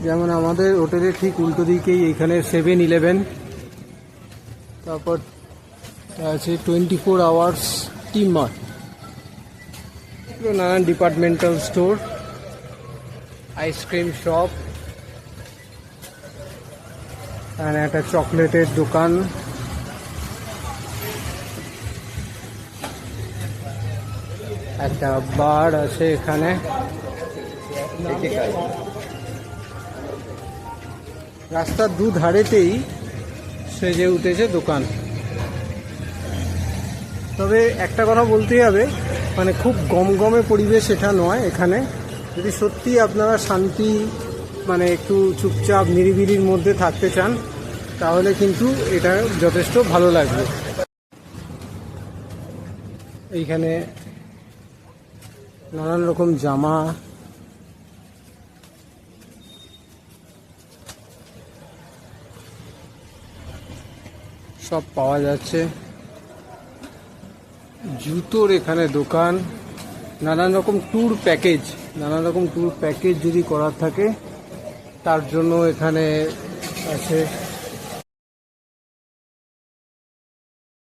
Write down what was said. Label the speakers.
Speaker 1: যেমন আমাদের হোটেলের ঠিক উল্টো দিকেই এখানে 7-Eleven, তারপর আছে 24 আওয়ার্স টি-মার্ট, নানান ডিপার্টমেন্টাল স্টোর, আইসক্রিম শপ, আর একটা চকলেটের দোকান, একটা বার আছে এখানে। রাস্তার দুধারেতেই সেজে উঠেছে দোকান। তবে একটা কথা বলতেই হবে, মানে খুব গমগমে পরিবেশ এটা নয় এখানে। যদি সত্যি আপনারা শান্তি, মানে একটু চুপচাপ নিরিবিলির মধ্যে থাকতে চান, তাহলে কিন্তু এটা যথেষ্ট ভালো লাগবে। এইখানে নানান রকম জামা, সব পাওয়া যাচ্ছে। জুতোর এখানে দোকান, নানান রকম ট্যুর প্যাকেজ যদি করার থাকে তার জন্য এখানে আছে।